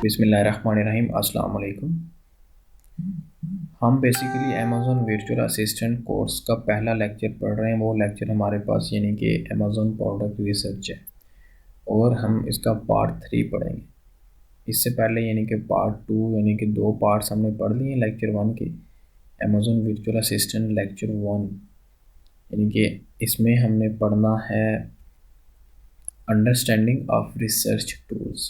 बिस्मिल्लाहिर्रहमानिर्रहीम अस्सलाम वालेकुम। हम basically Amazon virtual assistant course का पहला लेक्चर पढ़ रहे हैं। वो लेक्चर हमारे पास यानी कि अमेज़न प्रोडक्ट रिसर्च है और हम इसका पार्ट 3 पढ़ेंगे। इससे पहले यानी कि पार्ट 2 यानी कि 2 पार्ट्स हमने पढ़ लिए लेक्चर 1 के। अमेज़न वर्चुअल असिस्टेंट लेक्चर 1 यानी कि इसमें हमने पढ़ना है अंडरस्टैंडिंग ऑफ रिसर्च टूल्स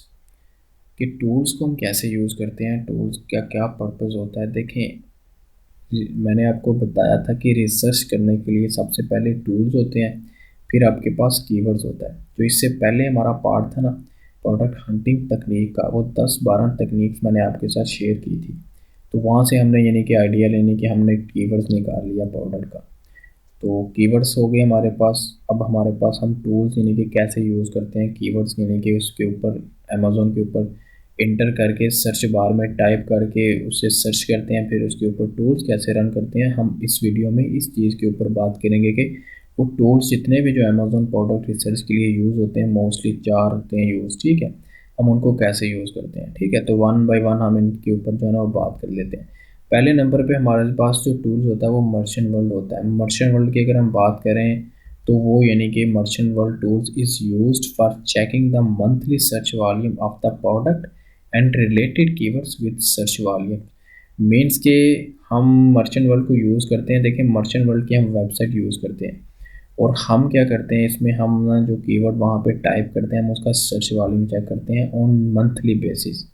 कि टूल्स को हम कैसे यूज़ करते हैं, टूल्स का क्या पर्पज़ होता है। देखें, मैंने आपको बताया था कि रिसर्च करने के लिए सबसे पहले टूल्स होते हैं, फिर आपके पास कीवर्ड्स होता है। जो इससे पहले हमारा पार्ट था ना प्रोडक्ट हंटिंग तकनीक का, वो 10-12 तकनीक मैंने आपके साथ शेयर की थी। तो वहाँ से हमने यानी कि आइडिया लेने की हमने कीवर्ड्स निकाल लिया प्रोडक्ट का। तो कीवर्ड्स हो गए हमारे पास। अब हमारे पास हम टूल्स यानी कि कैसे यूज़ करते हैं कीवर्ड्स यानी कि उसके ऊपर अमेज़न के ऊपर इंटर करके सर्च बार में टाइप करके उसे सर्च करते हैं, फिर उसके ऊपर टूल्स कैसे रन करते हैं। हम इस वीडियो में इस चीज़ के ऊपर बात करेंगे कि वो टूल्स जितने भी जो अमेज़न प्रोडक्ट रिसर्च के लिए यूज़ होते हैं, मोस्टली 4 होते हैं यूज़, ठीक है। हम उनको कैसे यूज़ करते हैं, ठीक है। तो वन बाय वन हम इनके ऊपर जो है ना वो बात कर लेते हैं। पहले नंबर पे हमारे पास जो टूल्स होता है वो मर्चेंट वर्ल्ड होता है। मर्चेंट वर्ल्ड की अगर हम बात करें तो वो यानी कि merchant world tools is used for checking the monthly search volume of the product and related keywords with search volume. Means के हम मर्चेंट वर्ल्ड को यूज़ करते हैं। देखिए, मर्चेंट वर्ल्ड की हम वेबसाइट यूज़ करते हैं और हम क्या करते हैं इसमें, हम ना जो कीवर्ड वहाँ पे टाइप करते हैं हम उसका सर्च वॉल्यूम चेक करते हैं ऑन मंथली बेसिस।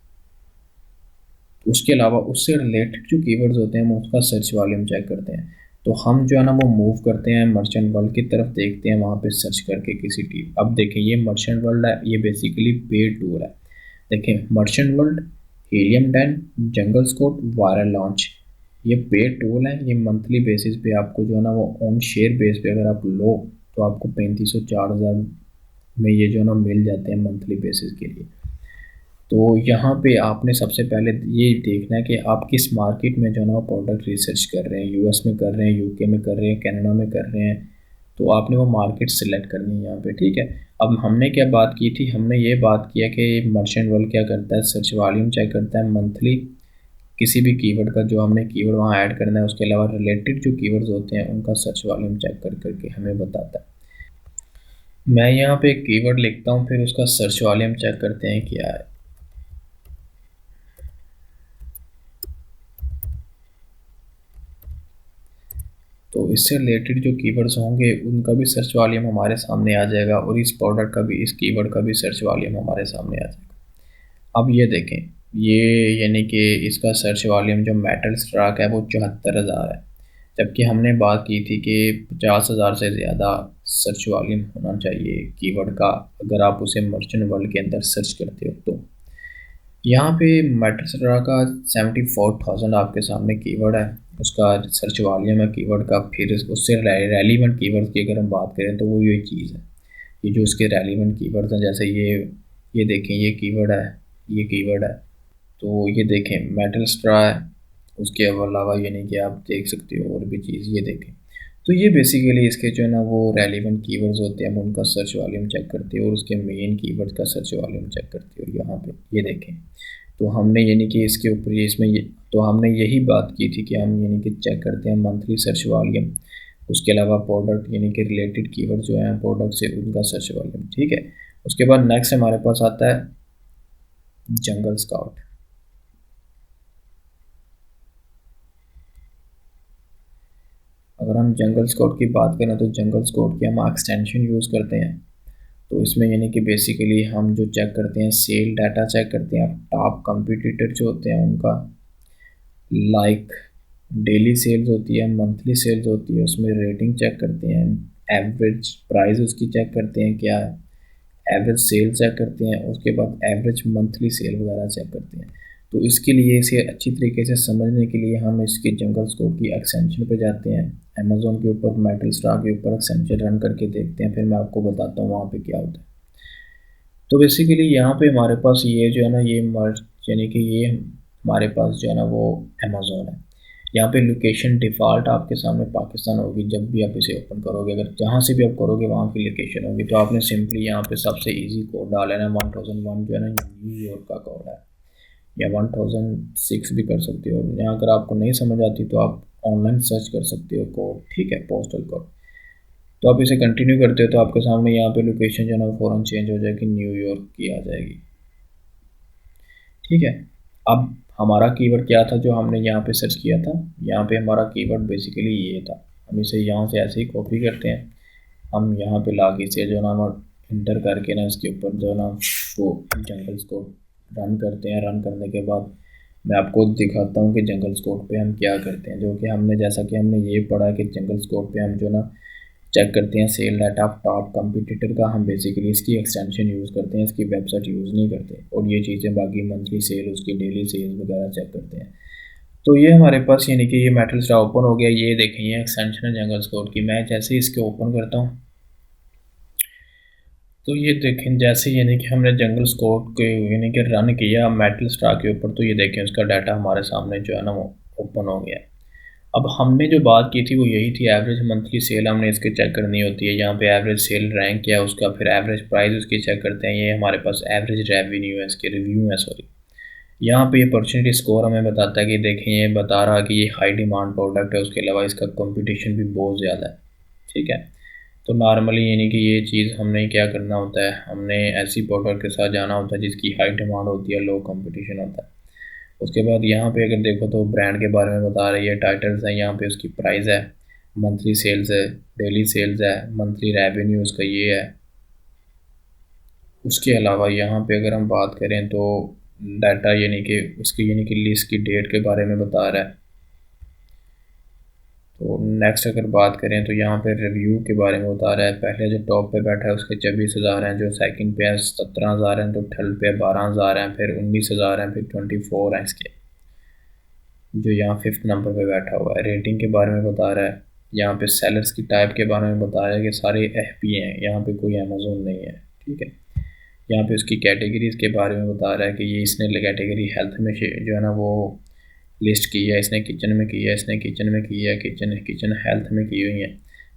उसके अलावा उससे रिलेटेड जो कीवर्ड्स होते हैं हम उसका सर्च वॉल्यूम चेक करते हैं। तो हम जो है ना वो मूव करते हैं मर्चेंट वर्ल्ड की तरफ, देखते हैं वहाँ पे सर्च करके किसी टीम। अब देखें, ये मर्चेंट वर्ल्ड है, ये बेसिकली पेड टूल है। देखें, मर्चेंट वर्ल्ड, हीलियम 10, जंगल स्कोट, वायरल लॉन्च, ये पेड टूल है। ये मंथली बेसिस पे आपको जो है ना वो ऑन शेयर बेस पे अगर आप लो तो आपको 3500-4000 में ये जो है ना मिल जाते हैं मंथली बेसिस के लिए। तो यहाँ पे आपने सबसे पहले ये देखना है कि आप किस मार्केट में जो है ना प्रोडक्ट रिसर्च कर रहे हैं। यूएस में कर रहे हैं, यूके में कर रहे हैं, कनाडा में कर रहे हैं। तो आपने वो मार्केट सेलेक्ट करनी है यहाँ पे, ठीक है। अब हमने क्या बात की थी, हमने ये बात किया कि मर्चेंट वर्ल्ड क्या करता है, सर्च वॉल्यूम चेक करता है मंथली किसी भी कीवर्ड का, जो हमने कीवर्ड वहाँ ऐड करना है। उसके अलावा रिलेटेड जो कीवर्ड्स होते हैं उनका सर्च वॉल्यूम चेक कर करके हमें बताता है। मैं यहाँ पे एक कीवर्ड लिखता हूँ, फिर उसका सर्च वॉल्यूम चेक करते हैं क्या है। तो इससे रिलेटेड जो कीवर्ड्स होंगे उनका भी सर्च वॉल्यूम हमारे सामने आ जाएगा और इस प्रोडक्ट का भी, इस कीवर्ड का भी सर्च वॉल्यूम हमारे सामने आ जाएगा। अब ये देखें, ये यानी कि इसका सर्च वॉल्यूम जो मेटल स्ट्राक है वो 74,000 है, जबकि हमने बात की थी कि 50,000 से ज़्यादा सर्च वॉल्यूम होना चाहिए कीवर्ड का अगर आप उसे मर्चेंट वर्ल्ड के अंदर सर्च करते हो। तो यहाँ पे मेटास्ट्रा का 74,000 आपके सामने कीवर्ड है, उसका सर्च वॉल्यूम है कीवर्ड का। फिर उससे रेलिवेंट कीवर्ड की अगर हम बात करें तो वो ये चीज़ है, ये जो उसके रेलिवेंट कीवर्ड्स हैं, जैसे ये देखें, ये कीवर्ड है, ये कीवर्ड है। तो ये देखें मेटल स्ट्रा है, उसके अलावा यानी कि आप देख सकते हो और भी चीज़, ये देखें। तो ये बेसिकली इसके जो है ना वो रेलिवेंट कीवर्ड्स होते हैं, हम उनका सर्च वॉल्यूम चेक करते हो और उसके मेन कीवर्ड का सर्च वॉल्यूम चेक करते हो यहाँ पे, ये देखें। तो हमने यानी कि इसके ऊपर ये इसमें ये, तो हमने यही बात की थी कि हम यानी कि चेक करते हैं मंथली सर्च वॉल्यूम। उसके अलावा प्रोडक्ट यानी कि रिलेटेड कीवर्ड जो हैं प्रोडक्ट से उनका सर्च वॉल्यूम, ठीक है। उसके बाद नेक्स्ट हमारे पास आता है जंगल स्काउट। अगर हम जंगल स्काउट की बात करें तो जंगल स्काउट की हम एक्सटेंशन यूज़ करते हैं। तो इसमें यानी कि बेसिकली हम जो चेक करते हैं सेल डाटा चेक करते हैं, टॉप कंपटीटर जो होते हैं उनका, लाइक डेली सेल्स होती है, मंथली सेल्स होती है, उसमें रेटिंग चेक करते हैं, एवरेज प्राइस उसकी चेक करते हैं क्या है, एवरेज सेल चेक करते हैं, उसके बाद एवरेज मंथली सेल वगैरह चेक करते हैं। तो इसके लिए इसे अच्छी तरीके से समझने के लिए हम इसके जंगल स्कोप की एक्सटेंशन पे जाते हैं, अमेज़ोन के ऊपर मेटल स्टार के ऊपर एक्सटेंशन रन करके देखते हैं, फिर मैं आपको बताता हूँ वहाँ पे क्या होता है। तो बेसिकली यहाँ पे हमारे पास ये जो है ना ये मर्ज यानी कि ये हमारे पास जो है ना वो अमेज़ोन है। यहाँ पे लोकेशन डिफ़ॉल्ट आपके सामने पाकिस्तान होगी। जब भी आप इसे ओपन करोगे, अगर जहाँ से भी आप करोगे वहाँ की लोकेशन होगी। तो आपने सिंपली यहाँ पे सबसे इजी कोड डाल लेना है 1001 जो है ना न्यूयॉर्क का कोड है। या 1006 भी कर सकते हो। यहाँ अगर आपको नहीं समझ आती तो आप ऑनलाइन सर्च कर सकते हो कोड, ठीक है, पोस्टल कोड। तो आप इसे कंटिन्यू करते हो तो आपके सामने यहाँ पे लोकेशन जो है ना फ़ौरन चेंज हो जाएगी, न्यूयॉर्क की आ जाएगी, ठीक है। अब हमारा कीवर्ड क्या था जो हमने यहाँ पे सर्च किया था, यहाँ पे हमारा कीवर्ड बेसिकली ये था। हम इसे यहाँ से ऐसे ही कॉपी करते हैं, हम यहाँ पे ला के इसे जो ना हम इंटर करके ना इसके ऊपर जो ना वो जंगल स्कोर रन करते हैं। रन करने के बाद मैं आपको दिखाता हूँ कि जंगल स्कोर पे हम क्या करते हैं, जो कि हमने जैसा कि हमने ये पढ़ा कि जंगल स्कोर पे हम जो ना चेक करते हैं sell data of top competitor का। हम बेसिकली इसकी एक्सटेंशन यूज़ करते हैं, इसकी वेबसाइट यूज़ नहीं करते, और ये चीज़ें बाकी मंथली सेल, उसकी डेली सेल्स वगैरह चेक करते हैं। तो ये हमारे पास यानी कि ये मेटल स्टार ओपन हो गया। ये देखें ये एक्सटेंशन है जंगल स्कोर की। मैं जैसे ही इसके ओपन करता हूँ तो ये देखें जैसे यानी कि हमने जंगल स्कोर के यानी कि रन किया मेटल स्टार के ऊपर, तो ये देखें उसका डाटा हमारे सामने जो है ना वो ओपन हो गया। अब हमने जो बात की थी वो यही थी, एवरेज मंथली सेल हमने इसके चेक करनी होती है। यहाँ पे एवरेज सेल रैंक क्या है उसका, फिर एवरेज प्राइस उसकी चेक करते हैं। ये हमारे पास एवरेज रेवेन्यू है, इसके रिव्यू है सॉरी। यहाँ पे ये अपॉर्चुनिटी स्कोर हमें बताता है कि देखें ये बता रहा कि ये हाई डिमांड प्रोडक्ट है, उसके अलावा इसका कंपटीशन भी बहुत ज़्यादा है, ठीक है। तो नॉर्मली यानी कि ये चीज़ हमने क्या करना होता है, हमने ऐसी प्रोडक्ट के साथ जाना होता है जिसकी हाई डिमांड होती है, लो कंपटीशन होता है। उसके बाद यहाँ पे अगर देखो तो ब्रांड के बारे में बता रही है, टाइटल्स हैं, यहाँ पे उसकी प्राइस है, मंथली सेल्स है, डेली सेल्स है, मंथली रेवेन्यू उसका ये है। उसके अलावा यहाँ पे अगर हम बात करें तो डाटा यानी कि उसकी यानी कि लिस्ट की डेट के बारे में बता रहा है। तो नेक्स्ट अगर बात करें तो यहाँ पे रिव्यू के बारे में बता रहा है। पहले जो टॉप पे बैठा है उसके 24,000 हैं, जो सेकंड पे है 17,000 हैं, तो थर्ड पे 12,000 हैं, फिर 19,000 हैं, फिर 24 हैं इसके, जो यहाँ फिफ्थ नंबर पे बैठा हुआ है। रेटिंग के बारे में बता रहा है, यहाँ पे सेलर्स की टाइप के बारे में बता रहा है कि सारे FP हैं, यहाँ पे कोई अमेज़ोन नहीं है, ठीक है। यहाँ पे उसकी कैटेगरीज के बारे में बता रहा है कि ये इसने कैटेगरी हेल्थ में जो है ना वो लिस्ट की है, इसने किचन में की है, इसने किचन में की है, किचन किचन हेल्थ में की हुई है।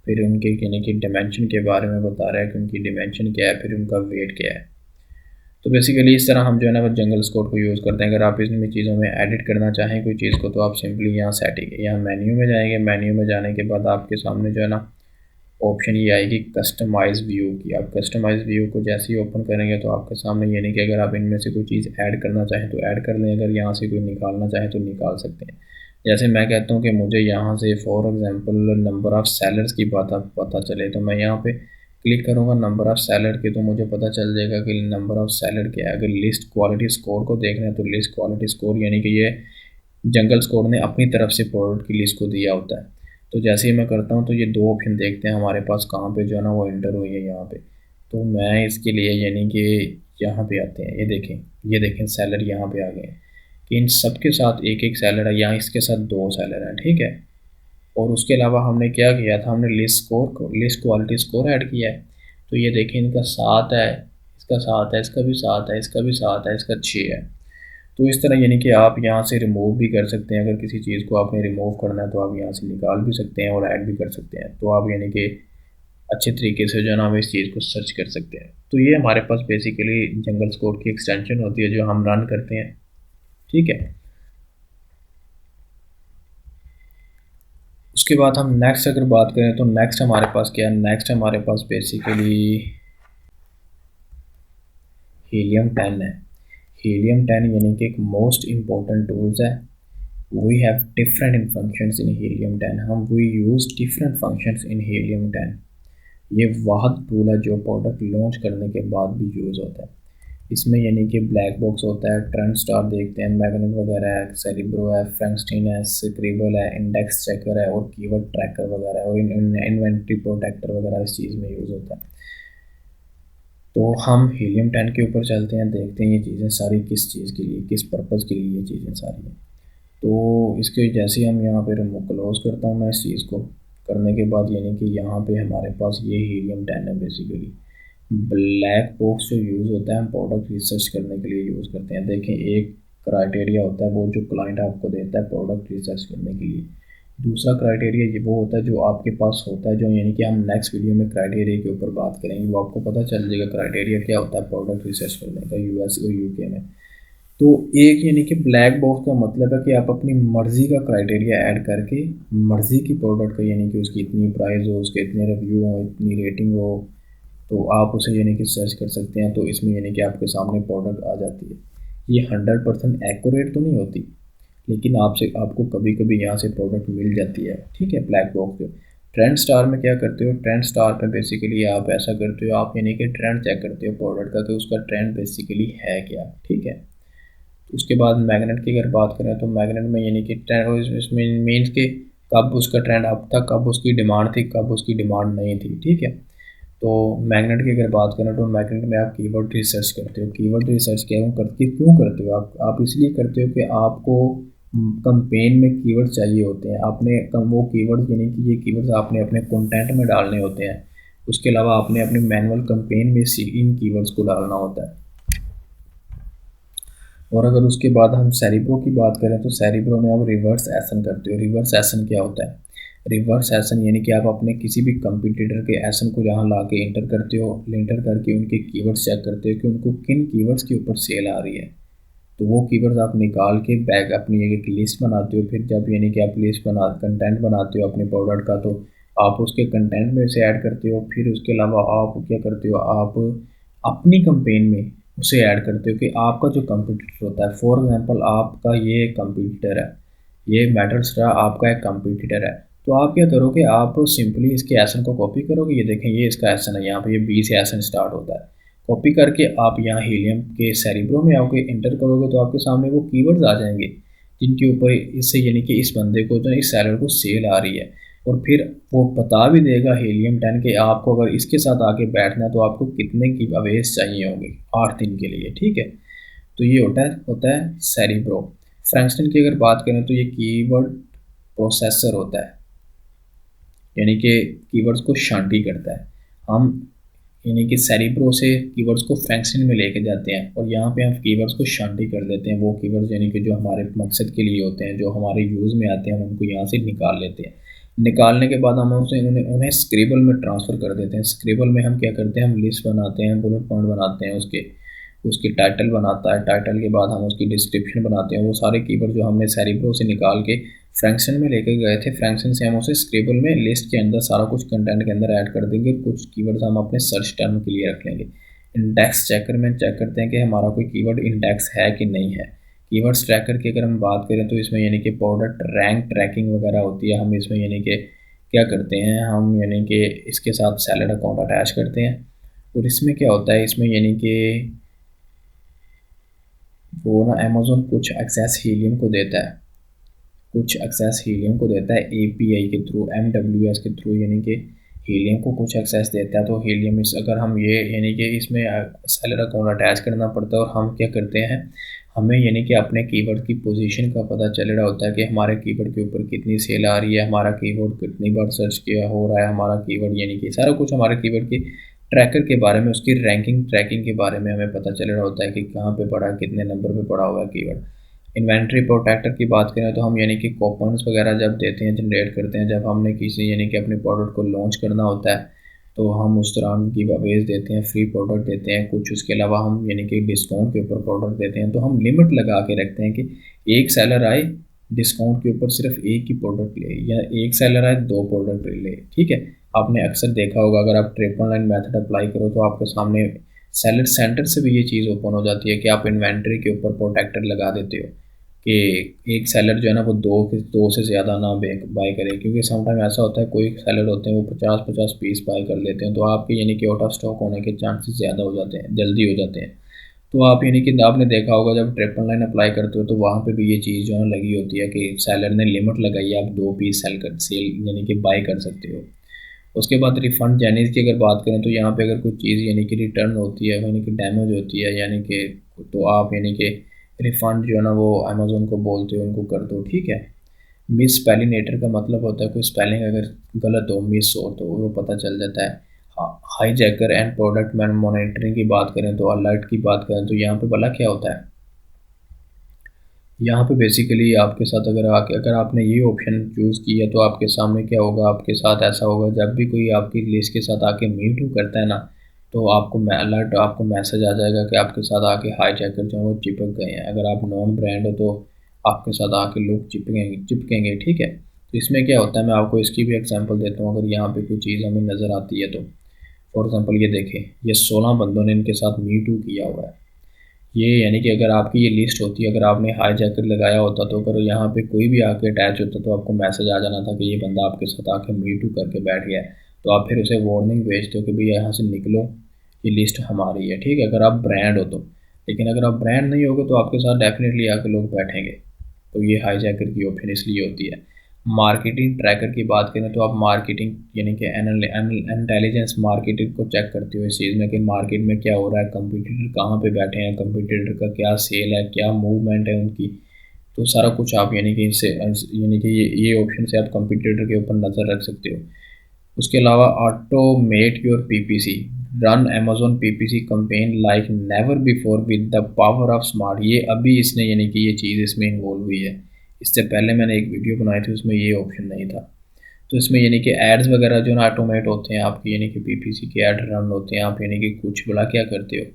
फिर उनके यानी कि डिमेंशन के बारे में बता रहा है कि उनकी डिमेंशन क्या है, फिर उनका वेट क्या है। तो बेसिकली इस तरह हम जो है ना वो जंगल स्कोर को यूज़ करते हैं। अगर आप इसमें चीज़ों में एडिट करना चाहें कोई चीज़ को तो आप सिंपली यहाँ सेटिंग, यहाँ मेन्यू में जाएंगे। मेन्यू में जाने के बाद आपके सामने जो है ना ऑप्शन ये आएगी कस्टमाइज व्यू की। आप कस्टमाइज व्यू को जैसे ही ओपन करेंगे तो आपके सामने ये नहीं कि अगर आप इनमें से कोई चीज़ ऐड करना चाहें तो ऐड कर लें, अगर यहाँ से कोई निकालना चाहें तो निकाल सकते हैं। जैसे मैं कहता हूँ कि मुझे यहाँ से for example number of sellers की पता चले, तो मैं यहाँ पे क्लिक करूँगा नंबर ऑफ़ सेलर के, तो मुझे पता चल जाएगा कि नंबर ऑफ़ सेलर क्या है। अगर लिस्ट क्वालिटी स्कोर को देखना है तो लिस्ट क्वालिटी स्कोर यानी कि ये जंगल स्कोर ने अपनी तरफ से प्रोडक्ट की लिस्ट को दिया होता है। तो जैसे ही मैं करता हूँ तो ये दो ऑप्शन देखते हैं हमारे पास कहाँ पे जो है ना वो इंटर हुई है यहाँ पे। तो मैं इसके लिए यानी कि यहाँ पे आते हैं, ये देखें सेलर यहाँ पे आ गए हैं कि इन सब के साथ एक एक सेलर है, यहाँ इसके साथ दो सेलर हैं, ठीक है। और उसके अलावा हमने क्या किया था, हमने लिस्ट क्वालिटी स्कोर ऐड किया है। तो ये देखें इनका 7 है, इसका 7 है, इसका भी 7 है, इसका भी 7 है, इसका 6 है। तो इस तरह यानी कि आप यहाँ से रिमूव भी कर सकते हैं। अगर किसी चीज़ को आपने रिमूव करना है तो आप यहाँ से निकाल भी सकते हैं और ऐड भी कर सकते हैं। तो आप यानी कि अच्छे तरीके से जो है ना हम इस चीज़ को सर्च कर सकते हैं। तो ये हमारे पास बेसिकली जंगल स्कोर की एक्सटेंशन होती है जो हम रन करते हैं, ठीक है। उसके बाद हम नेक्स्ट अगर बात करें तो नेक्स्ट हमारे पास क्या है, नेक्स्ट हमारे पास बेसिकली हीलियम 10 है। हीलियम 10 यानी कि एक मोस्ट इम्पोर्टेंट टूल्स है। we have different functions in helium 10, हम we use different functions in helium 10। ये वाहद टूल है जो प्रोडक्ट लॉन्च करने के बाद भी यूज़ होता है। इसमें यानी कि ब्लैक बॉक्स होता है, ट्रेंड स्टार देखते हैं, मैग्नेट वगैरह है, सेरिब्रो है, फ्रैंकस्टीन है, स्क्रिबल है, इंडेक्स चेकर है और कीवर्ड ट्रैकर वगैरह है, और इन्वेंट्री प्रोटेक्टर वगैरह इस चीज़ में यूज़ होता है। तो हम हीलियम 10 के ऊपर चलते हैं, देखते हैं ये चीज़ें सारी किस चीज़ के लिए, किस पर्पज़ के लिए ये चीज़ें सारी हैं। तो इसके जैसे ही हम यहाँ पे क्लोज़ करता हूँ मैं इस चीज़ को करने के बाद, यानी कि यहाँ पे हमारे पास ये हीलियम 10 है। बेसिकली ब्लैक बॉक्स जो यूज़ होता है हम प्रोडक्ट रिसर्च करने के लिए यूज़ करते हैं। देखें एक क्राइटेरिया होता है वो जो क्लाइंट आपको देता है प्रोडक्ट रिसर्च करने के लिए। दूसरा क्राइटेरिया ये वो होता है जो आपके पास होता है, जो यानी कि हम नेक्स्ट वीडियो में क्राइटेरिया के ऊपर बात करेंगे, वो आपको पता चल जाएगा क्राइटेरिया क्या होता है प्रोडक्ट रिसर्च करने का US और UK में। तो एक यानी कि ब्लैक बॉक्स का मतलब है कि आप अपनी मर्ज़ी का क्राइटेरिया ऐड करके मर्ज़ी की प्रोडक्ट का यानी कि उसकी इतनी प्राइस हो, उसके इतने रिव्यू हो, इतनी रेटिंग हो, तो आप उसे यानी कि सर्च कर सकते हैं, तो इसमें यानी कि आपके सामने प्रोडक्ट आ जाती है। ये 100% एक्यूरेट तो नहीं होती, लेकिन आपसे आपको कभी कभी यहाँ से प्रोडक्ट मिल जाती है, ठीक है, ब्लैक बॉक्स पे। ट्रेंड स्टार में क्या करते हो, ट्रेंड स्टार पे बेसिकली आप ऐसा करते हो, आप यानी कि ट्रेंड चेक करते हो प्रोडक्ट का कि उसका ट्रेंड बेसिकली है क्या, ठीक है। उसके बाद मैग्नेट की अगर बात करें तो मैग्नेट में यानी कि ट्रेंड इसमें मीन्स के कब उसका ट्रेंड अप था, कब उसकी डिमांड थी, कब उसकी डिमांड नहीं थी, ठीक है। तो मैग्नेट की अगर बात करें तो मैग्नेट में आप कीवर्ड रिसर्च करते हो। कीवर्ड रिसर्च क्यों करते हो आप इसलिए करते हो कि आपको कंपेन में कीवर्ड चाहिए होते हैं, आपने कम वो कीवर्ड यानी कि ये कीवर्ड्स आपने अपने कंटेंट में डालने होते हैं। उसके अलावा आपने अपने मैनुअल कंपेन में इन कीवर्ड्स को डालना होता है। और अगर उसके बाद हम सेरिब्रो की बात करें तो सेरिब्रो में आप रिवर्स एसन करते हो। रिवर्स एसन क्या होता है, रिवर्स एसन यानी कि आप अपने किसी भी कंपटीटर के एसन को जहाँ ला के इंटर करते हो, इंटर करके उनके कीवर्ड्स चेक करते हो कि उनको किन कीवर्ड्स के ऊपर सेल आ रही है। तो वो कीवर्ड्स आप निकाल के बैग अपनी एक लिस्ट बनाते हो। फिर जब यानी कि आप लिस्ट बना कंटेंट बनाते हो अपने प्रोडक्ट का, तो आप उसके कंटेंट में से ऐड करते हो। फिर उसके अलावा आप क्या करते हो, आप अपनी कंपेन में उसे ऐड करते हो कि आपका जो कंपटीटर होता है, फॉर एग्जांपल आपका ये कंपटीटर है, ये मेटलस्ट्रा आपका एक कंपटीटर है, तो आप क्या करोगे, आप सिंपली इसके एसन को कॉपी करोगे। ये देखें, ये इसका एसन है, यहाँ पे ये बी से एसन स्टार्ट होता है। कॉपी करके आप यहाँ हीलियम के सेरिब्रो में आओगे, इंटर करोगे, तो आपके सामने वो कीवर्ड्स आ जाएंगे जिनके ऊपर इससे यानी कि इस बंदे को जो इस सेलर को सेल आ रही है। और फिर वो बता भी देगा हीलियम 10 के आपको अगर इसके साथ आके बैठना है तो आपको कितने की अवेज चाहिए होंगे 8 दिन के लिए, ठीक है। तो ये होता है सेरिब्रो। फ्रैंकस्टन की अगर बात करें तो ये कीवर्ड प्रोसेसर होता है, यानी कि कीवर्ड्स को शांति करता है। हम यानी कि सेरिब्रो से कीवर्ड्स को फ्रैंकस्टन में लेके जाते हैं और यहाँ पे हम कीवर्ड्स को शांति कर देते हैं। वो कीवर्ड्स यानी कि जो हमारे मकसद के लिए होते हैं, जो हमारे यूज़ में आते हैं, हम उनको यहाँ से निकाल लेते हैं। निकालने के बाद हम उसे उन्हें स्क्रिबल में ट्रांसफ़र कर देते हैं। स्क्रिबल में हम क्या करते हैं, हम लिस्ट बनाते हैं, बुलेट पॉइंट बनाते हैं, उसके उसकी टाइटल बनाता है, टाइटल के बाद हम उसकी डिस्क्रिप्शन बनाते हैं। वो सारे कीवर्ड जो हमने सेरिब्रो से निकाल के फ्रैंकस्टन में लेके गए थे, फ्रैंकस्टन से हम उसे स्क्रिबल में लिस्ट के अंदर सारा कुछ कंटेंट के अंदर ऐड कर देंगे। कुछ कीवर्ड्स हम अपने सर्च टर्म के लिए रख लेंगे। इंडेक्स चेकर में चेक करते हैं कि हमारा कोई कीवर्ड इंडेक्स है कि नहीं है। कीवर्ड्स ट्रैकर की अगर हम बात करें तो इसमें यानी कि प्रोडक्ट रैंक ट्रैकिंग वगैरह होती है। हम इसमें यानी कि क्या करते हैं, हम यानी कि इसके साथ सैलड अकाउंट अटैच करते हैं। और इसमें क्या होता है, इसमें यानी कि वो ना अमेज़न कुछ एक्सेस हीलियम को देता है, कुछ एक्सेस हीलियम को देता है एपीआई के थ्रू, एमडब्ल्यूएस के थ्रू, यानी कि हीलियम को कुछ एक्सेस देता है। तो हीलियम इस अगर हम ये यानी कि इसमें सेलर अकाउंट अटैच करना पड़ता है। और हम क्या करते हैं, हमें यानी कि अपने कीवर्ड की पोजीशन का पता चल रहा होता है कि हमारे कीवर्ड के ऊपर कितनी सेल आ रही है, हमारा कीवर्ड कितनी बार सर्च किया हो रहा है, हमारा कीवर्ड यानी कि सारा कुछ हमारे कीवर्ड की ट्रैकर के बारे में, उसकी रैंकिंग ट्रैकिंग के बारे में हमें पता चल रहा होता है कि कहाँ पे पड़ा है, कितने नंबर पे पड़ा हुआ है कीवर्ड। इन्वेंट्री प्रोटेक्टर की बात करें तो हम यानी कि कूपन्स वगैरह जब देते हैं, जनरेट करते हैं, जब हमने किसी यानी कि अपने प्रोडक्ट को लॉन्च करना होता है, तो हम उस दौरान गिव अवेज देते हैं, फ्री प्रोडक्ट देते हैं कुछ। उसके अलावा हम यानी कि डिस्काउंट के ऊपर प्रोडक्ट देते हैं। तो हम लिमिट लगा के रखते हैं कि एक सेलर आए डिस्काउंट के ऊपर सिर्फ एक ही प्रोडक्ट ले, या एक सेलर आए 2 प्रोडक्ट ले, ठीक है। आपने अक्सर देखा होगा, अगर आप ट्रिपल लाइन मेथड अप्लाई करो तो आपके सामने सेलर सेंटर से भी ये चीज़ ओपन हो जाती है कि आप इन्वेंट्री के ऊपर प्रोटेक्टर लगा देते हो कि एक सेलर जो है ना वो दो से ज़्यादा ना बाय करे। क्योंकि समटाइम ऐसा होता है, कोई सेलर होते हैं वो 50-50 पीस बाय कर लेते हैं, तो आपके यानी कि आउट ऑफ स्टॉक होने के चांसेस ज़्यादा हो जाते हैं, जल्दी हो जाते हैं। तो आप यानी कि आपने देखा होगा जब ट्रिपल लाइन अप्लाई करते हो तो वहाँ पे भी ये चीज़ जो है लगी होती है कि सेलर ने लिमिट लगाई है, आप 2 पीस सेल यानी कि बाय कर सकते हो। उसके बाद रिफ़ंड जर्नीज़ की अगर बात करें तो यहाँ पे अगर कुछ चीज़ यानी कि रिटर्न होती है, यानी कि डैमेज होती है, यानी कि तो आप यानी कि रिफ़ंड जो है ना वो अमेज़न को बोलते हो, उनको कर दो, ठीक है। मिस स्पेलिनेटर का मतलब होता है कोई स्पेलिंग अगर गलत हो, मिस हो, तो वो पता चल जाता है। हाईजैकर एंड प्रोडक्ट मॉनिटरिंग की बात करें तो अलर्ट की बात करें तो यहाँ पे भला क्या होता है, यहाँ पे बेसिकली आपके साथ अगर आपने ये ऑप्शन चूज़ किया तो आपके सामने क्या होगा, आपके साथ ऐसा होगा जब भी कोई आपकी लिस्ट के साथ आके मीट करता है ना, तो आपको अलर्ट आपको मैसेज आ जाएगा कि आपके साथ आके हाईजैकर जो है वो चिपक गए हैं। अगर आप नॉन ब्रांड हो तो आपके साथ आके लोग चिपकेंगे, ठीक है। तो इसमें क्या होता है, मैं आपको इसकी भी एग्जांपल देता हूँ। अगर यहाँ पे कोई चीज़ हमें नज़र आती है तो फॉर एग्जांपल ये देखें, ये 16 बंदों ने इनके साथ मी टू किया हुआ है। ये यानी कि अगर आपकी ये लिस्ट होती, अगर आपने हाई जैकेट लगाया होता तो अगर यहाँ पे कोई भी आके अटैच होता तो आपको मैसेज आ जाना था कि ये बंदा आपके साथ आके मी टू करके बैठ गया है। तो आप फिर उसे वार्निंग भेजते हो कि भाई यहाँ से निकलो, ये लिस्ट हमारी है, ठीक है, अगर आप ब्रांड हो तो। लेकिन अगर आप ब्रांड नहीं होगे तो आपके साथ डेफिनेटली आके लोग बैठेंगे। तो ये हाई जैकर की ऑप्शन इसलिए होती है। मार्केटिंग ट्रैकर की बात करें तो आप मार्केटिंग यानी कि इंटेलिजेंस मार्केटिंग को चेक करते हो इस चीज़ में कि मार्केट में क्या हो रहा है, कंपटीटर कहाँ पे बैठे हैं, कंपटीटर का क्या सेल है, क्या मूवमेंट है उनकी। तो सारा कुछ आप यानी कि इससे यानी कि ये ऑप्शन से आप कंपटीटर के ऊपर नज़र रख सकते हो। उसके अलावा automate your PPC, run Amazon PPC campaign like never before with the power of smart. ये अभी इसने यानी कि ये चीज़ इसमें इन्वॉल्व हुई है। इससे पहले मैंने एक वीडियो बनाई थी, उसमें ये ऑप्शन नहीं था। तो इसमें यानी कि एड्स वगैरह जो ना ऑटोमेट होते हैं आपके, यानी कि पीपीसी के ऐड रन होते हैं। आप यानी कि कुछ बड़ा क्या करते हो,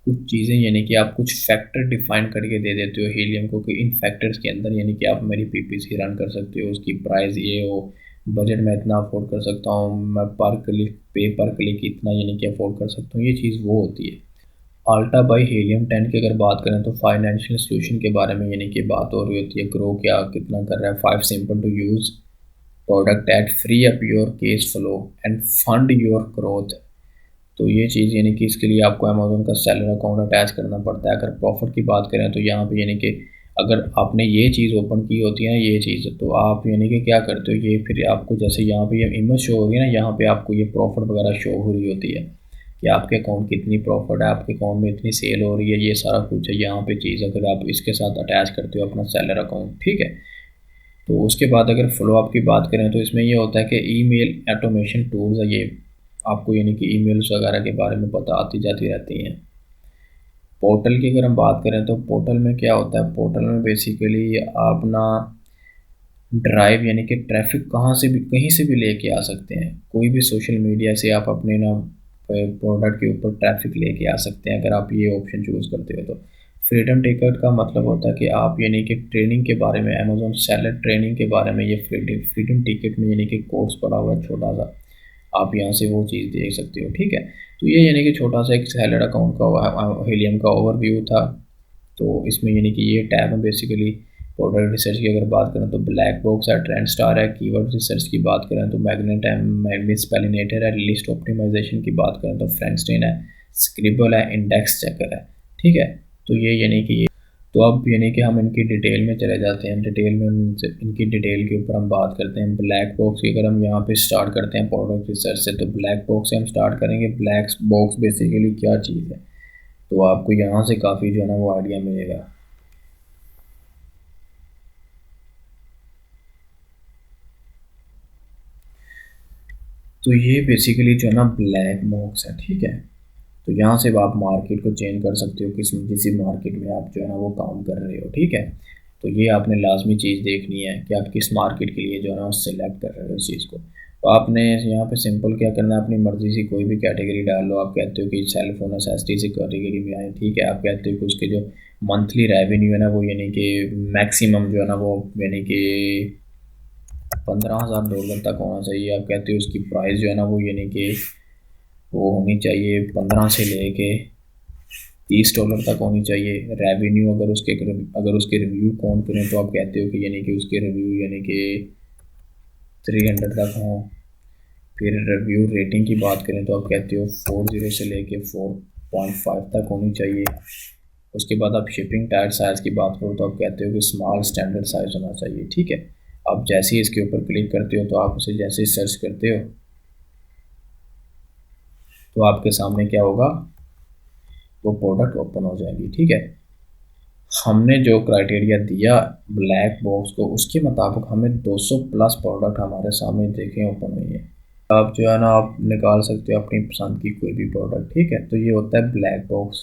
कुछ चीज़ें यानी कि आप कुछ फैक्टर डिफाइन करके दे देते हो हीलियम को कि इन फैक्टर्स के अंदर यानी कि आप मेरी पीपीसी रन कर सकते हो, उसकी प्राइस ये हो, बजट में इतना अफोर्ड कर सकता हूँ, मैं पर क्लिक इतना यानी कि अफोर्ड कर सकता हूँ। ये चीज़ वो होती है। अल्टा बाई हीलियम 10 की अगर बात करें तो फाइनेंशियल सोल्यूशन के बारे में यानी कि बात हो रही होती है, ग्रो क्या कितना कर रहा है, 5 simple to use product that free up your cash flow and fund your growth. तो ये चीज़ यानी कि इसके लिए आपको अमेज़न का सेलर अकाउंट अटैच करना पड़ता है। अगर प्रॉफिट की बात करें तो यहाँ पे यानी कि अगर आपने ये चीज़ ओपन की होती है ना, ये चीज़, तो आप यानी कि क्या करते हो, ये फिर आपको जैसे यहाँ पे ये इमेज शो हो रही है ना, यहाँ पे आपको ये प्रॉफिट वगैरह शो हो रही होती है कि आपके अकाउंट कितनी प्रॉफिट है, आपके अकाउंट में इतनी सेल हो रही है, ये सारा कुछ है यहाँ पे चीज़। अगर आप इसके साथ अटैच करते हो अपना सेलर अकाउंट, ठीक है। तो उसके बाद अगर फ्लो अप की बात करें तो इसमें ये होता है कि ईमेल ऑटोमेशन टूल्स है ये, आपको यानी कि ईमेल्स वगैरह के बारे में पता आती जाती रहती हैं। पोर्टल की अगर हम बात करें तो पोर्टल में क्या होता है, पोर्टल में बेसिकली आप ना ड्राइव यानी कि ट्रैफिक कहाँ से भी कहीं से भी लेके आ सकते हैं। कोई भी सोशल मीडिया से आप अपने ना प्रोडक्ट के ऊपर ट्रैफिक लेके आ सकते हैं अगर आप ये ऑप्शन चूज़ करते हो तो। फ्रीडम टिकट का मतलब होता है कि आप यानी कि ट्रेनिंग के बारे में, अमेजोन सेलर ट्रेनिंग के बारे में, ये फ्रीडम टिकट में यानी कि कोर्स पड़ा हुआ है छोटा सा, आप यहाँ से वो चीज़ देख सकते हो, ठीक है। तो ये यानी कि छोटा सा एक सेलर अकाउंट का हीलियम का ओवरव्यू था। तो इसमें यानी कि ये टैब है बेसिकली। प्रोडक्ट रिसर्च की अगर बात करें तो ब्लैक बॉक्स है, ट्रेंड स्टार है। कीवर्ड रिसर्च की बात करें तो मैग्नेट है, मिस पैलिनेटर है। लिस्ट ऑप्टिमाइजेशन की बात करें तो फ्रैंकस्टेन है, स्क्रिबल है, इंडेक्स चेकर है, ठीक है। तो ये यानी कि तो अब यानी कि हम इनकी डिटेल में चले जाते हैं। डिटेल में इनकी डिटेल के ऊपर हम बात करते हैं। ब्लैक बॉक्स की अगर हम यहाँ पे स्टार्ट करते हैं प्रोडक्ट रिसर्च से, तो ब्लैक बॉक्स से हम स्टार्ट करेंगे। ब्लैक बॉक्स बेसिकली क्या चीज़ है, तो आपको यहाँ से काफ़ी जो है ना वो आइडिया मिलेगा। तो ये बेसिकली जो है ना ब्लैक बॉक्स है, ठीक है। तो यहाँ से आप मार्केट को चेंज कर सकते हो, किसी मार्केट में आप जो है ना वो काम कर रहे हो, ठीक है। तो ये आपने लाजमी चीज़ देखनी है कि आप किस मार्केट के लिए जो है ना सिलेक्ट कर रहे हो इस चीज़ को। तो आपने यहाँ पे सिंपल क्या करना है, अपनी मर्ज़ी से कोई भी कैटेगरी डाल लो। आप कहते हो कि सेल फोन एसएसडी से कैटेगरी में आए, ठीक है। आप कहते हो कि उसके जो मंथली रेवेन्यू है ना वो यानी कि मैक्सिमम जो है ना वो यानी कि $15,000 तक होना चाहिए। आप कहते हो उसकी प्राइस जो है ना वो यानी कि वो होनी चाहिए 15 से लेके $30 तक होनी चाहिए। रेवेन्यू अगर उसके रिव्यू काउंट करें तो आप कहते हो कि यानी कि उसके रिव्यू यानी कि 300 तक हों। फिर रिव्यू रेटिंग की बात करें तो आप कहते हो 40 से लेके 4.5 तक होनी चाहिए। उसके बाद आप शिपिंग टायर साइज़ की बात करो तो आप कहते हो कि स्मॉल स्टैंडर्ड साइज़ होना चाहिए, ठीक है। आप जैसे ही इसके ऊपर क्लिक करते हो तो आप उसे जैसे ही सर्च करते हो तो आपके सामने क्या होगा, वो प्रोडक्ट ओपन हो जाएगी, ठीक है। हमने जो क्राइटेरिया दिया ब्लैक बॉक्स को, उसके मुताबिक हमें 200 प्लस प्रोडक्ट हमारे सामने देखें ओपन हुई है। आप जो है ना आप निकाल सकते हो अपनी पसंद की कोई भी प्रोडक्ट, ठीक है। तो ये होता है ब्लैक बॉक्स।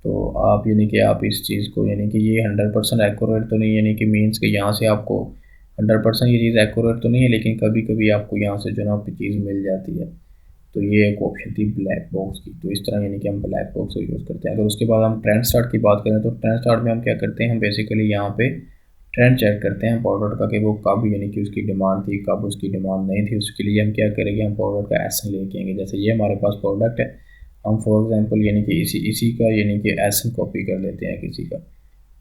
तो आप यानी कि आप इस चीज़ को यानी कि ये 100% एक्यूरेट तो नहीं, यानी कि मीन्स कि यहाँ से आपको 100% ये चीज़ एक्यूरेट तो नहीं है, लेकिन कभी कभी आपको यहाँ से जो है ना चीज़ मिल जाती है। तो ये एक ऑप्शन थी ब्लैक बॉक्स की। तो इस तरह यानी कि हम ब्लैक बॉक्स को यूज़ करते हैं। अगर उसके बाद हम ट्रेंड स्टार्ट की बात करें तो ट्रेंड स्टार्ट में हम क्या करते हैं, हम बेसिकली यहाँ पे ट्रेंड चेक करते हैं प्रोडक्ट का कि वो कब यानी कि उसकी डिमांड थी, कब उसकी डिमांड नहीं थी। उसके लिए हम क्या करेंगे, हम प्रोडक्ट का एसन लेके आएंगे। जैसे ये हमारे पास प्रोडक्ट है, हम फॉर एग्जांपल यानी कि इसी का यानी कि एसन कॉपी कर लेते हैं किसी का।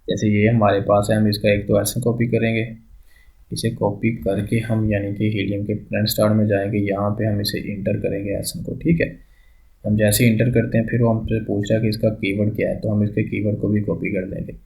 जैसे ये हमारे पास है, हम इसका एक तो एसन कॉपी करेंगे। इसे कॉपी करके हम यानी कि हीलियम के ट्रेंड स्टार्ट में जाएंगे, यहाँ पे हम इसे इंटर करेंगे एसन को। ठीक है, हम जैसे इंटर करते हैं फिर वो हमसे पूछ रहा है कि इसका कीवर्ड क्या है, तो हम इसके कीवर्ड को भी कॉपी कर देंगे।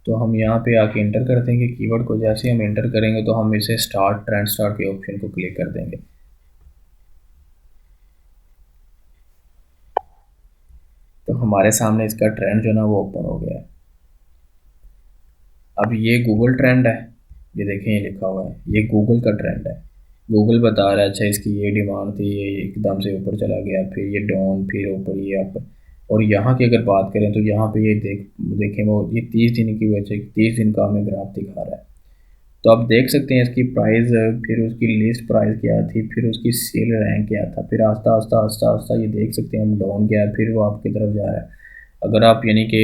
तो हम यहाँ पे आके इंटर कर देंगे कीवर्ड को। जैसे ही हम इंटर करेंगे तो हम इसे स्टार्ट ट्रेंड स्टार्ट के ऑप्शन को क्लिक कर देंगे। तो हमारे सामने इसका ट्रेंड जो ना वो ओपन हो गया है। अब ये गूगल ट्रेंड है, ये देखें ये लिखा हुआ है, ये गूगल का ट्रेंड है। गूगल बता रहा है अच्छा इसकी ये डिमांड थी, ये एकदम से ऊपर चला गया, फिर ये डाउन, फिर ऊपर ये अप। और यहाँ की अगर बात करें तो यहाँ पे ये देखें वो ये 30 दिन की वजह से 30 दिन का हमें ग्राफ दिखा रहा है। तो आप देख सकते हैं इसकी प्राइस, फिर उसकी लिस्ट प्राइस क्या थी, फिर उसकी सेल रैंक क्या था, फिर आस्ता आस्ता आस्ता आस्ता ये देख सकते हैं हम डाउन गया, फिर वो आपकी तरफ जा रहा है। अगर आप यानी कि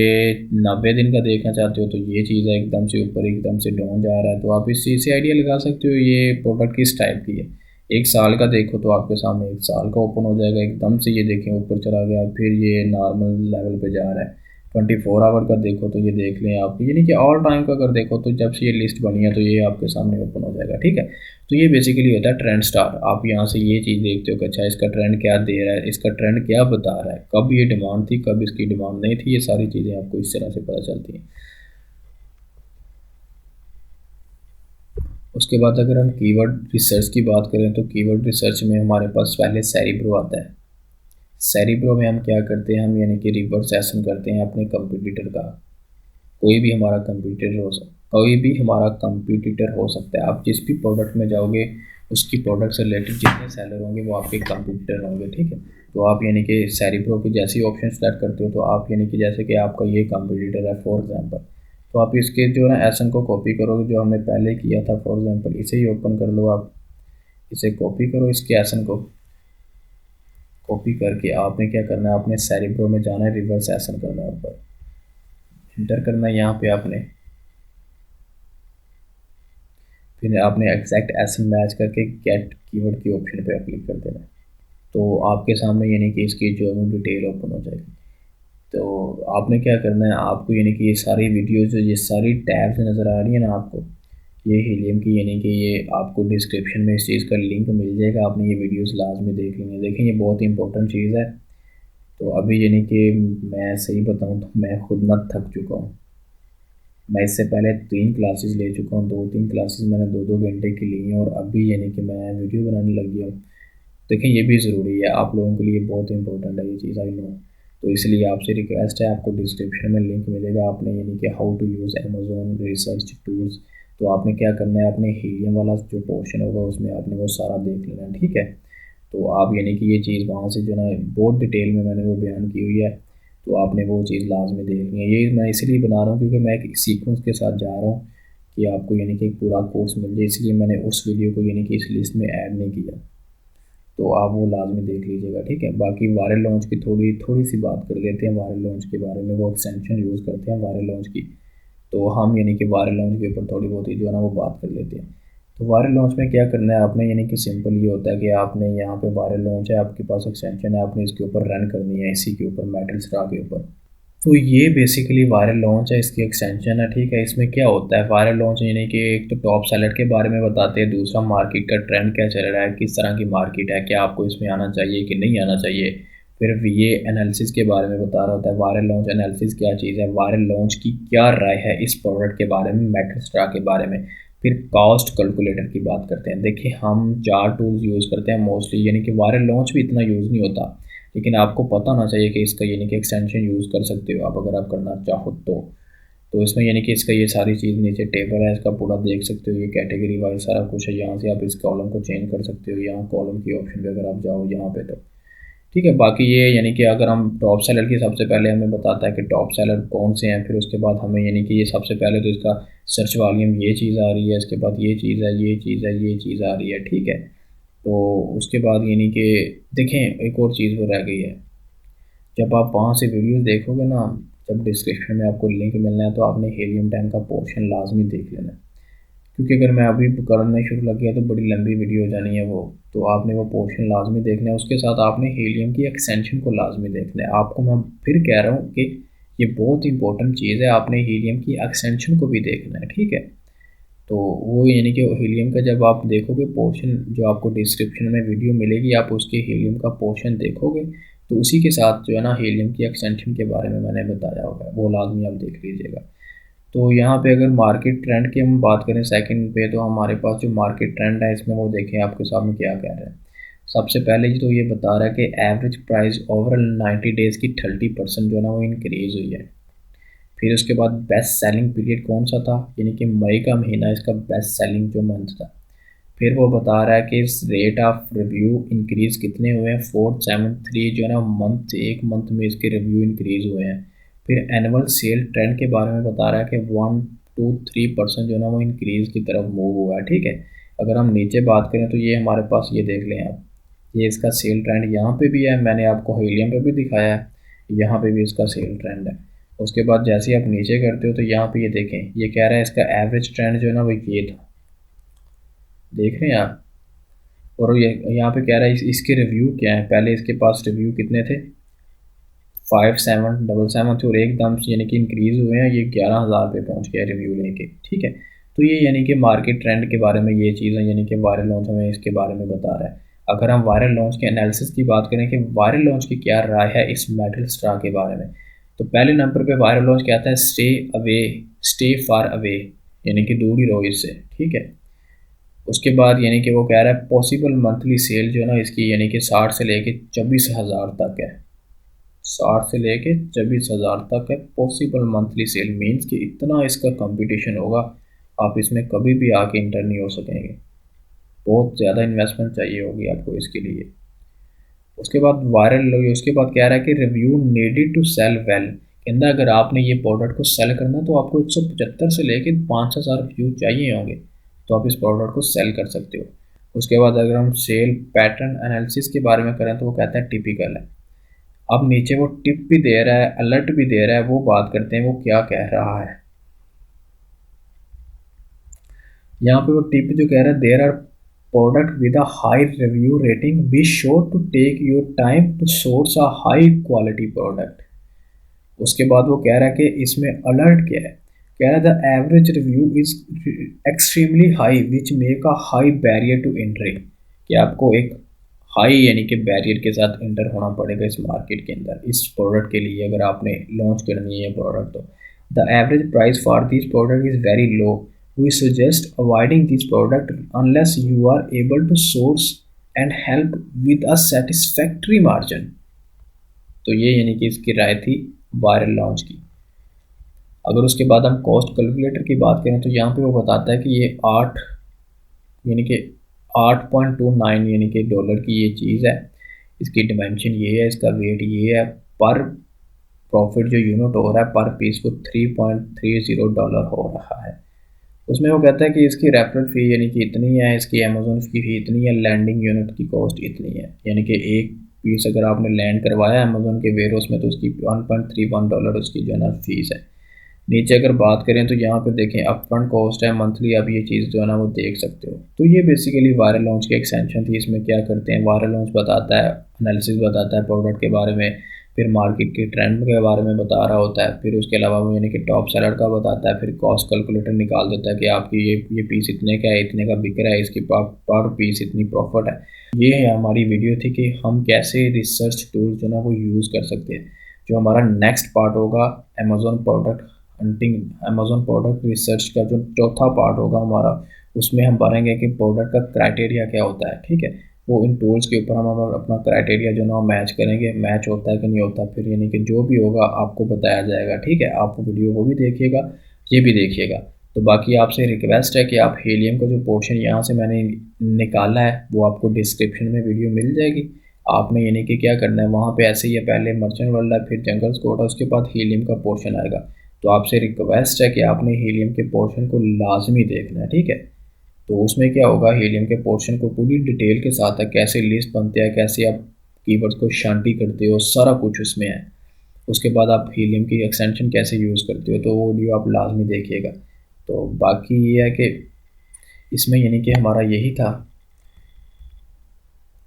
90 दिन का देखना चाहते हो तो ये चीज़ है एकदम से ऊपर एकदम से डाउन जा रहा है। तो आप इस चीज़ से आइडिया लगा सकते हो ये प्रोडक्ट किस टाइप की है। एक साल का देखो तो आपके सामने एक साल का ओपन हो जाएगा, एकदम से ये देखें ऊपर चला गया, फिर ये नॉर्मल लेवल पे जा रहा है। 24 आवर का देखो तो ये देख लें आप, यानी कि ऑल टाइम का अगर देखो तो जब से ये लिस्ट बनी है तो ये आपके सामने ओपन हो जाएगा। ठीक है, तो ये बेसिकली होता है ट्रेंड स्टार। आप यहाँ से ये चीज़ देखते हो कि अच्छा इसका ट्रेंड क्या दे रहा है, इसका ट्रेंड क्या बता रहा है, कब ये डिमांड थी, कब इसकी डिमांड नहीं थी, ये सारी चीज़ें आपको इस तरह से पता चलती हैं। उसके बाद अगर हम कीवर्ड रिसर्च की बात करें तो कीवर्ड रिसर्च में हमारे पास पहले सेरिब्रो आता है। सेरिब्रो में हम क्या करते हैं, हम यानी कि रिवर्स एसन करते हैं अपने कंपटीटर का। कोई भी हमारा कंपटीटर हो सकता कोई भी हमारा कंपटीटर हो सकता है। आप जिस भी प्रोडक्ट में जाओगे उसकी प्रोडक्ट से रिलेटेड जितने सेलर होंगे वो आपके कंपटीटर होंगे। ठीक है, तो आप यानी कि सेरिप्रो की जैसे ही ऑप्शन सेलेक्ट करते हो तो आप यानी कि जैसे कि आपका ये कंपटीटर है फॉर एग्जांपल, तो आप इसके जो है एसन को कॉपी करोगे जो हमने पहले किया था। फॉर एग्जांपल इसे ही ओपन कर लो, आप इसे कॉपी करो, इसके एसन को कॉपी करके आपने क्या करना है, आपने सेरिप्रो में जाना है, रिवर्स एसन करना है, ऊपर इंटर करना है, यहाँ पे आपने फिर आपने एग्जैक्ट एसन मैच करके गेट कीवर्ड की ऑप्शन पे क्लिक कर देना है। तो आपके सामने यानी कि इसकी जो है डिटेल ओपन हो जाएगी। तो आपने क्या करना है, आपको यानी कि ये सारी वीडियोस जो ये सारी टैब्स नज़र आ रही है ना आपको, ये हीलियम की, यानी कि ये आपको डिस्क्रिप्शन में इस चीज़ का लिंक मिल जाएगा। आपने ये वीडियोस लाजमी देख लेंगे। देखें ये बहुत इंपॉर्टेंट चीज़ है। तो अभी यानी कि मैं सही बताऊँ तो मैं खुद ना थक चुका हूँ। मैं इससे पहले 3 क्लासेस ले चुका हूँ, 2-3 क्लासेस मैंने 2-2 घंटे की ली हैं, और अभी यानी कि मैं वीडियो बनाने लग गया हूँ। देखें ये भी ज़रूरी है, आप लोगों के लिए बहुत इंपॉर्टेंट है ये चीज़, आई नो। तो इसलिए आपसे रिक्वेस्ट है, आपको डिस्क्रिप्शन में लिंक मिलेगा, आपने यानी कि how to use Amazon research tools. तो आपने क्या करना है, आपने हीलियम वाला जो पोर्शन होगा उसमें आपने वो सारा देख लेना है। ठीक है, तो आप यानी कि ये चीज़ वहाँ से जो ना बहुत डिटेल में मैंने वो बयान की हुई है, तो आपने वो चीज़ लाजमी देखनी है। ये मैं इसलिए बना रहा हूँ क्योंकि मैं एक सीक्वेंस के साथ जा रहा हूँ कि आपको यानी कि एक पूरा कोर्स मिल जाए, इसलिए मैंने उस वीडियो को यानी कि इस लिस्ट में ऐड नहीं किया। तो आप वो लाजमी देख लीजिएगा। ठीक है, बाकी वायरल लॉन्च की थोड़ी थोड़ी सी बात कर लेते हैं वायरल लॉन्च के बारे में। वो एक्सटेंशन यूज़ करते हैं वायरल लॉन्च की, तो हम यानी कि वायरल लॉन्च के ऊपर थोड़ी बहुत ही जो है ना वो बात कर लेते हैं। तो वायरल लॉन्च में क्या करना है आपने, यानी कि सिंपल ये होता है कि आपने यहाँ पे वायरल लॉन्च है, आपके पास एक्सटेंशन है, आपने इसके ऊपर रन करनी है, इसी के ऊपर मेटल स्ट्रा के ऊपर। तो ये बेसिकली वायरल लॉन्च है, इसकी एक्सटेंशन है। ठीक है, इसमें क्या होता है वायरल लॉन्च, यानी कि एक तो टॉप सेलर के बारे में बताते हैं, दूसरा मार्केट का ट्रेंड क्या चल रहा है, किस तरह की मार्केट है, क्या आपको इसमें आना चाहिए कि नहीं आना चाहिए। फिर ये एनालिसिस के बारे में बता रहा होता है। वायरल लॉन्च एनालिसिस क्या चीज़ है, वायरल लॉन्च की क्या राय है इस प्रोडक्ट के बारे में, मेटल स्ट्रा के बारे में। फिर कॉस्ट कैलकुलेटर की बात करते हैं। देखिए हम 4 टूल्स यूज़ करते हैं मोस्टली, यानी कि वायरल लॉन्च भी इतना यूज़ नहीं होता, लेकिन आपको पता होना चाहिए कि इसका यानी कि एक्सटेंशन यूज़ कर सकते हो आप अगर आप करना चाहो तो। तो इसमें यानी कि इसका ये सारी चीज़ नीचे टेबल है, इसका पूरा देख सकते हो, ये कैटेगरी वाइज सारा कुछ है। यहाँ से आप इस कॉलम को चेंज कर सकते हो, यहाँ कॉलम की ऑप्शन पे अगर आप जाओ यहाँ पे तो ठीक है। बाकी ये यानी कि अगर हम टॉप सेलर की सबसे पहले हमें बताता है कि टॉप सेलर कौन से हैं, फिर उसके बाद हमें यानी कि ये सबसे पहले तो इसका सर्च वॉल्यूम ये चीज़ आ रही है, इसके बाद ये चीज़ है, ये चीज़ है, ये चीज़ आ रही है, ठीक है। तो उसके बाद यानी कि देखें एक और चीज़ वो रह गई है, जब आप वहाँ से वीडियोस देखोगे ना, जब डिस्क्रिप्शन में आपको लिंक मिलना है तो आपने हीलियम 10 का पोर्शन लाजमी देख लेना है, क्योंकि अगर मैं अभी करने शुरू लग गया तो बड़ी लंबी वीडियो हो जानी है वो। तो आपने वो पोर्शन लाजमी देखना है, उसके साथ आपने हीलियम की एक्सटेंशन को लाजमी देखना है। आपको मैं फिर कह रहा हूँ कि ये बहुत इंपॉर्टेंट चीज़ है, आपने हीलियम की एक्सटेंशन को भी देखना है, ठीक है। तो वो यानी कि हीलियम का जब आप देखोगे पोर्शन, जो आपको डिस्क्रिप्शन में वीडियो मिलेगी, आप उसके हीलियम का पोर्शन देखोगे तो उसी के साथ जो है ना हीलियम की एक्सटेंशन के बारे में मैंने बताया होगा, वो लाजमी आप देख लीजिएगा। तो यहाँ पे अगर मार्केट ट्रेंड की हम बात करें सेकंड पे, तो हमारे पास जो मार्केट ट्रेंड है इसमें वो देखें आपके सामने क्या कह रहा है। सबसे पहले तो ये बता रहा है कि एवरेज प्राइस ओवरऑल 90 डेज़ की 30% जो है ना वो इंक्रीज़ हुई है। फिर उसके बाद बेस्ट सेलिंग पीरियड कौन सा था, यानी कि मई का महीना इसका बेस्ट सेलिंग जो मंथ था। फिर वो बता रहा है कि इस रेट ऑफ रिव्यू इंक्रीज़ कितने हुए हैं, 473 जो है ना मंथ, एक मंथ में इसके रिव्यू इंक्रीज़ हुए हैं। फिर एनुअल सेल ट्रेंड के बारे में बता रहा है कि 1 to 3% जो है ना वो इंक्रीज़ की तरफ मूव हुआ है, ठीक है। अगर हम नीचे बात करें तो ये हमारे पास ये देख लें आप, ये इसका सेल ट्रेंड यहाँ पे भी है, मैंने आपको हीलियम पे भी दिखाया है, यहाँ पे भी इसका सेल ट्रेंड है। उसके बाद जैसे ही आप नीचे करते हो तो यहाँ पे ये देखें, ये कह रहा है इसका एवरेज ट्रेंड जो है ना वो ये था, देख रहे हैं आप। और ये यहाँ पे कह रहा है इसके रिव्यू क्या है, पहले इसके पास रिव्यू कितने थे, 5777 थे, और एकदम से यानी कि इंक्रीज़ हुए हैं, ये 11,000 पे पहुँच गया रिव्यू लेके, ठीक है। तो ये यानी कि मार्केट ट्रेंड के बारे में ये चीज़ है, यानी कि वायरल लॉन्च हमें इसके बारे में बता रहा है। अगर हम वायरल लॉन्च के एनालिसिस की बात करें कि वायरल लॉन्च की क्या राय है इस मेटल स्टार के बारे में, तो पहले नंबर पे वायरल लॉन्च कहता है stay away, stay far away, यानी कि दूर ही रहो इससे, ठीक है। उसके बाद यानी कि वो कह रहा है पॉसिबल मंथली सेल जो है ना इसकी, यानी कि 60 से लेके 24,000 तक है, 60 से लेके 24,000 तक है पॉसिबल मंथली सेल। मीन्स कि इतना इसका कंपटीशन होगा, आप इसमें कभी भी आके इंटर नहीं हो सकेंगे, बहुत ज़्यादा इन्वेस्टमेंट चाहिए होगी आपको इसके लिए। उसके बाद वायरल, उसके बाद कह रहा है कि review needed to sell well, कहता अगर आपने ये प्रोडक्ट को सेल करना तो आपको 175 से लेके 5,000 व्यू चाहिए होंगे, तो आप इस प्रोडक्ट को सेल कर सकते हो। उसके बाद अगर हम सेल पैटर्न एनालिसिस के बारे में करें तो वो कहता है टिपिकल है। अब नीचे वो टिप भी दे रहा है, अलर्ट भी दे रहा है, वो बात करते हैं वो क्या कह रहा है। यहाँ पे वो टिप जो कह रहा है, there are product with a high review rating, be sure to take your time to source a high quality product. उसके बाद वो कह रहा है कि इसमें अलर्ट क्या है, कह रहा है the average review is extremely high which make a high barrier to entry, कि आपको एक हाई यानी कि बैरियर के साथ इंटर होना पड़ेगा इस मार्केट के अंदर इस प्रोडक्ट के लिए, अगर आपने लॉन्च करनी है प्रोडक्ट तो। The average price for this product is very low, we suggest avoiding this product unless you are able to source and help with a satisfactory margin. तो ये यानी कि इसकी राय थी वायरल लॉन्च की। अगर उसके बाद हम कॉस्ट कैलकुलेटर की बात करें तो यहाँ पे वो बताता है कि ये 8 यानी कि 8.29 यानी कि डॉलर की ये चीज़ है, इसकी डिमेंशन ये है, इसका वेट ये है, पर प्रॉफिट जो यूनिट हो रहा है पर पीस को $3.30 हो रहा है। उसमें वो कहता है कि इसकी रेफरल फ़ी यानी कि इतनी है, इसकी अमेजोन की फ़ी इतनी है, लैंडिंग यूनिट की कॉस्ट इतनी है, यानी कि एक पीस अगर आपने लैंड करवाया अमेजोन के वेयरहाउस में तो उसकी $1.31 उसकी जो है ना फीस है। नीचे अगर बात करें तो यहाँ पे देखें अपफ्रंट कॉस्ट है मंथली, आप ये चीज़ जो है ना वो देख सकते हो। तो ये बेसिकली वायरल लॉन्च की एक्सटेंशन थी। इसमें क्या करते हैं, वायरल लॉन्च बताता है, एनालिसिस बताता है प्रोडक्ट के बारे में, फिर मार्केट के ट्रेंड के बारे में बता रहा होता है, फिर उसके अलावा वो यानी कि टॉप सेलर का बताता है, फिर कॉस्ट कैलकुलेटर निकाल देता है कि आपकी ये पीस इतने का है, इतने का बिक रहा है, इसकी पर पीस इतनी प्रॉफिट है। ये है हमारी वीडियो थी कि हम कैसे रिसर्च टूल जो ना वो यूज़ कर सकते हैं। जो हमारा नेक्स्ट पार्ट होगा Amazon product hunting, Amazon product research का जो चौथा पार्ट होगा हमारा, उसमें हम पढ़ेंगे कि प्रोडक्ट का क्राइटेरिया क्या होता है, ठीक है। वो इन टूल्स के ऊपर हम अपना क्राइटेरिया जो ना मैच करेंगे, मैच होता है कि नहीं होता, फिर यानी कि जो भी होगा आपको बताया जाएगा। ठीक है, आप वीडियो को भी देखिएगा, ये भी देखिएगा। तो बाकी आपसे रिक्वेस्ट है कि आप हीलियम का जो पोर्शन यहाँ से मैंने निकाला है वो आपको डिस्क्रिप्शन में वीडियो मिल जाएगी। आपने यानी कि क्या करना है, वहाँ पे ऐसे ही है, पहले मर्चेंट वर्ल्ड है, फिर जंगल स्क्वाड है, उसके बाद हीलियम का पोर्शन आएगा। तो आपसे रिक्वेस्ट है कि आपने हीलियम के पोर्शन को लाजमी देखना है। ठीक है, तो उसमें क्या होगा, हीलियम के पोर्शन को पूरी डिटेल के साथ है, कैसे लिस्ट बनते हैं, कैसे आप कीवर्ड्स को शांति करते हो, सारा कुछ उसमें है। उसके बाद आप हीलियम की एक्सटेंशन कैसे यूज़ करते हो, तो वो वीडियो आप लाजमी देखिएगा। तो बाकी ये है कि इसमें यानी कि हमारा यही था।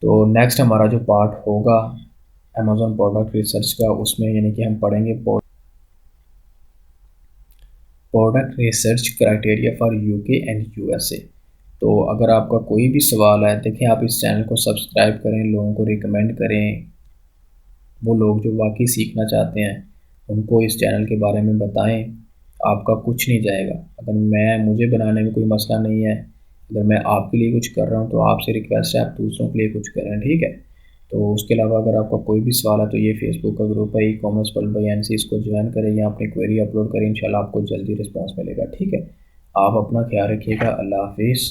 तो नेक्स्ट हमारा जो पार्ट होगा अमेज़ॉन प्रोडक्ट रिसर्च का, उसमें यानी कि हम पढ़ेंगे product research criteria for UK and USA. तो अगर आपका कोई भी सवाल है, देखिए आप इस चैनल को सब्सक्राइब करें, लोगों को रिकमेंड करें, वो लोग जो वाकई सीखना चाहते हैं उनको इस चैनल के बारे में बताएं। आपका कुछ नहीं जाएगा। अगर मुझे बनाने में कोई मसला नहीं है, अगर मैं आपके लिए कुछ कर रहा हूँ तो आपसे रिक्वेस्ट है आप दूसरों के लिए कुछ करें। ठीक है, तो उसके अलावा अगर आपका कोई भी सवाल है तो ये फेसबुक का ग्रुप है ई-कॉमर्स वर्ल्ड बाय एनसी, इसको ज्वाइन करें या अपनी क्वेरी अपलोड करें, इंशाल्लाह आपको जल्दी रिस्पॉन्स मिलेगा। ठीक है, आप अपना ख्याल रखिएगा। अल्लाह हाफिज़।